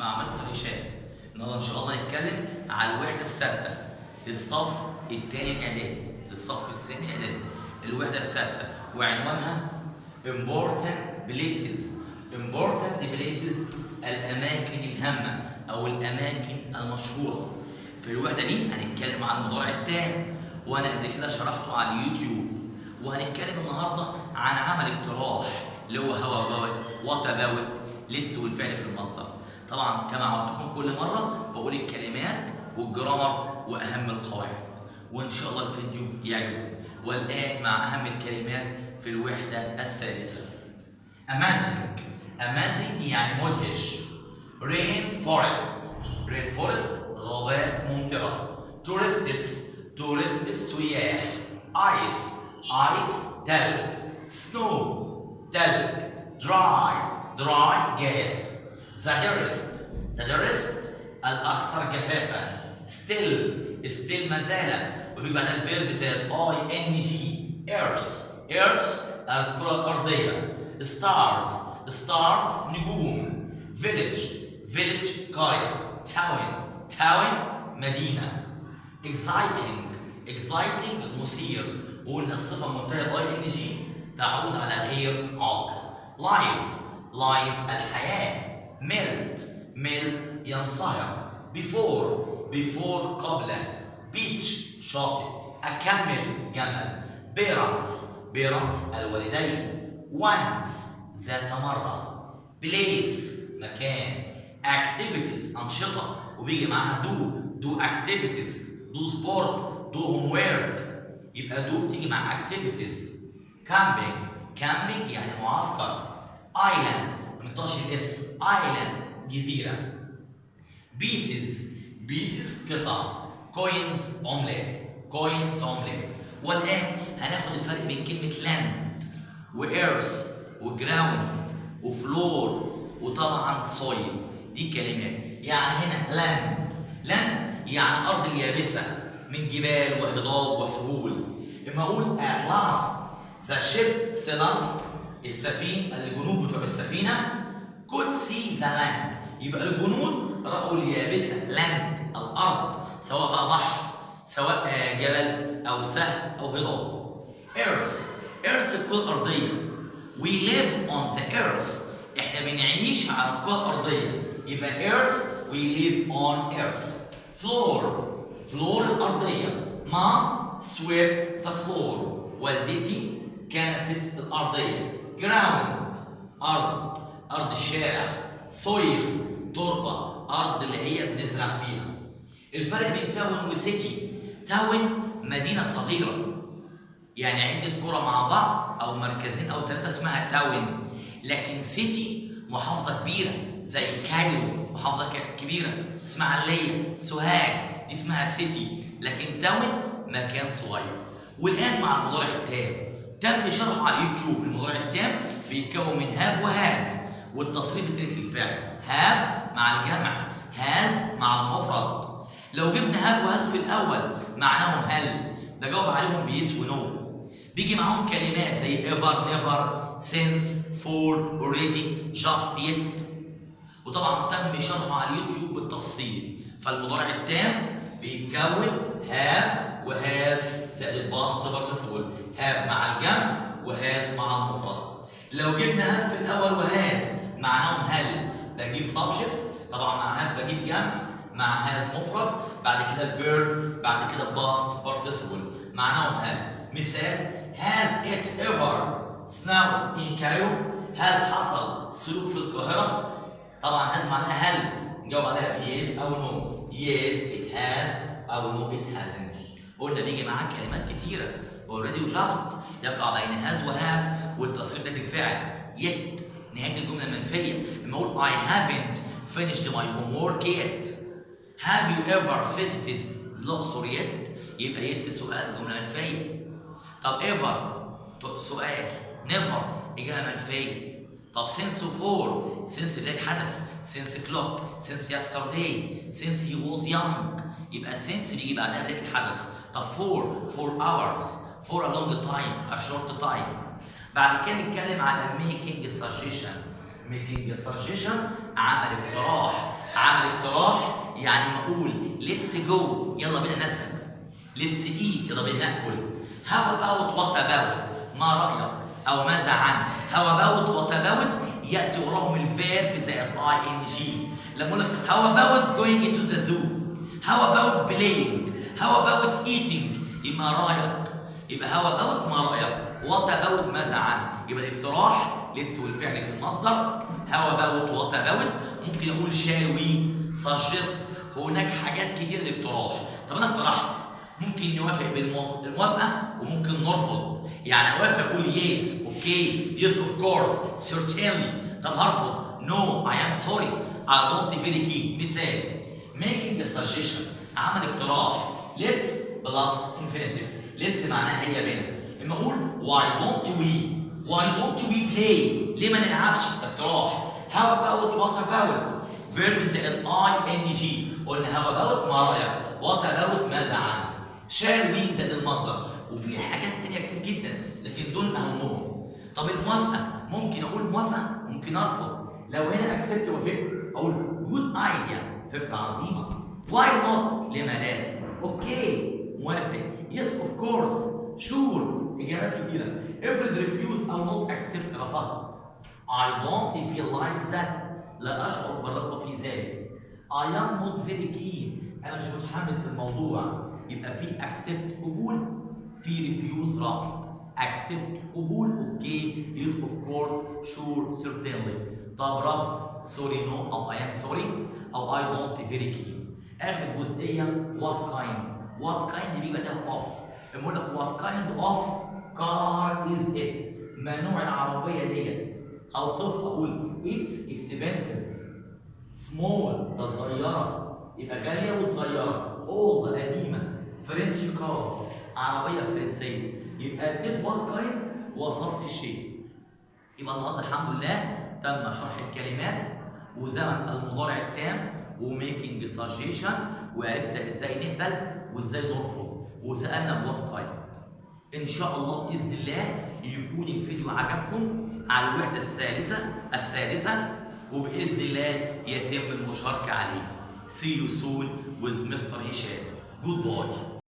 مع مستر هشام. النهارده ان شاء الله هنتكلم على الوحده الثابته للصف الثاني الاعدادي، للصف الثاني الاعدادي، الوحده الثابته وعنوانها important places. important places الاماكن الهامه او الاماكن المشهوره. في الوحده دي هنتكلم عن المضارع التام، وانا قبل كده شرحته على اليوتيوب، وهنتكلم النهارده عن عمل اقتراح اللي هو وات اباوت ليتس والفعل في المصدر. طبعا كما عودتكم كل مره بقول الكلمات والجرامر واهم القواعد، وان شاء الله الفيديو يعجبكم. والان مع اهم الكلمات في الوحده الثالثه. amazing. amazing يعني مدهش. rain forest. rain forest غابات ممطره. tourists سياح. ice تلج. snow تلج. dry جاف. the dearest الأكثر جفافا. still ما زال، وبيجي بعدها الفيرب زائد ing. earth الكرة الأرضية. stars نجوم. village قرية. town مدينة. exciting مثير، وقلنا الصفة منتهى ing تعود على غير عاقل. life الحياة. melt ينصهر. before قبل. beach شاطئ. أكمل جمل. parents الوالدين. once ذات مرة. place مكان. activities أنشطة، وبيجي معاها do activities، do sport، do homework، يبقى do بتيجي مع activities. camping يعني معسكر. island منطقة اس island جزيرة. pieces قطع. coins عملات. والآن هناخد الفرق بين كلمة land وearth وground وفلور وطبعا soil. دي كلمات. يعني هنا land يعني أرض اليابسة من جبال وهضاب وسهول. إما أقول at last the ship sailors الجنود بتوع السفينة could see the land، يبقى الجنود رأوا اليابسة land الأرض، سواء بقى بحر سواء جبل أو سهل أو هضاب. earth الكرة الأرضية. we live on the earth إحنا بنعيش على الكرة الأرضية، يبقى earth we live on earth. floor الأرضية. mom swept the floor والدتي كنست الأرضية. ground أرض الشارع. soil تربة أرض اللي هي بنزرع فيها. الفرق بين تاون وسيتي، تاون مدينة صغيرة يعني عدة قرى مع بعض أو مركزين أو ثلاثة اسمها تاون، لكن سيتي محافظة كبيرة زي كايرو محافظة كبيرة. اسماعيلية سوهاج دي اسمها سيتي، لكن تاون مكان صغير. والآن مع المضارع التام، تم شرحه على اليوتيوب. المضارع التام بيتكون من هاف وهاز، والتصريف التالت للفعل. هاف مع الجمع، هاز مع المفرد. لو جبنا هاف وهاز في الأول معناهم هل، بجاوب عليهم بيس ونو. بيجي معاهم كلمات زي ever never since for already just yet، وطبعا تم شرحه على اليوتيوب بالتفصيل. فالمضارع التام بيتكون هاف وهاز زائد الباست بارتيسيبل، هاف مع الجمع وهاز مع المفرد. لو جبنا هاف في الأول وهاز معناهم هل، بجيب سبجكت طبعا مع هاف بجيب جمع مع هاز مفرد، بعد كده الفيرب، بعد كده باست بارتيسيبل معناهم هل. مثال has it ever snowed in Cairo؟ هل حصل سلوك في القاهرة؟ طبعا has معناها هل، نجاوب عليها بيس أو نو. yes it has أو no it hasn't. قلنا بيجي معاها كلمات كتيرة already وجاست يقع بين has وهاف والتصريف ذات الفعل. yet نهاية الجملة المنفية. لما أقول I haven't finished my homework yet. have you ever visited الأقصر yet؟ يبقى yet سؤال جملة منفية. طب ever سؤال. never إجابة منفية. طب since for since اللي الحدث. since clock since yesterday since he was young، يبقى since بيجي بعدها بداية الحدث. طب for hours for a long time a short time. بعد كده نتكلم على making suggestion عمل اقتراح. عمل اقتراح يعني ما اقول let's go يلا بينا نذهب. let's eat يلا بينا ناكل. how about what about ما رأيك أو ماذا عن. how about what about يأتي وراهم الفيرب زائد ing. لما أقول لك how about going into the zoo. how about playing. how about eating يبقى ما رأيك. يبقى how about ما رأيك. what about ماذا عن. يبقى الاقتراح let's والفعل في المصدر. how about what about ممكن أقول shall we suggest. هناك حاجات كتير للاقتراح. طب أنا اقترحت ممكن نوافق بالموافقة وممكن نرفض. يعني أوافق أقول yes okay yes of course certainly. طب هرفض no I am sorry I don't very keen. مثال making a suggestion عمل اقتراح let's plus infinitive. let's معناها هيا بنا. اما اقول why don't we play ليه ما نلعبش اقتراح. how about what about verb زائد ing. قلنا how about ما رأيك what about ماذا عن. shall we زائد المصدر. وفي حاجات تانية كتير جدا لكن دول أهمهم. طب الموافقة ممكن أقول موافقة ممكن أرفض. لو هنا accept وافقت أقول good idea فكرة عظيمة. why not لما لا. okay موافق yes of course sure إجابات كتيرة. افرض refuse أو not accept رفضت. I don't feel like that لا أشعر بالرغبة في ذلك. I am not very keen أنا مش متحمس الموضوع. يبقى في accept قبول في refuse رفض. accept قبول اوكي yes of course sure certainly. طب رفض sorry no او I am sorry او I don't very keen. اخر جزئيه what kind بيبقى ده of. بقول لك what kind of car is it ما نوع العربيه ديت. اوصفها اقول it's expensive small ده صغيره يبقى غاليه وصغيره old قديمه فرنش كار عربيه فرنسيه. يبقى اديت وات كايند ووصفت الشيء. يبقى النهارده الحمد لله تم شرح الكلمات وزمن المضارع التام وميكينج سجيشن وعرفت ازاي نقبل وازاي نرفض وسالنا بوات كايند. ان شاء الله باذن الله يكون الفيديو عجبكم على الوحده السادسه وباذن الله يتم المشاركه عليه. See you soon with Mr. هشام. Goodbye.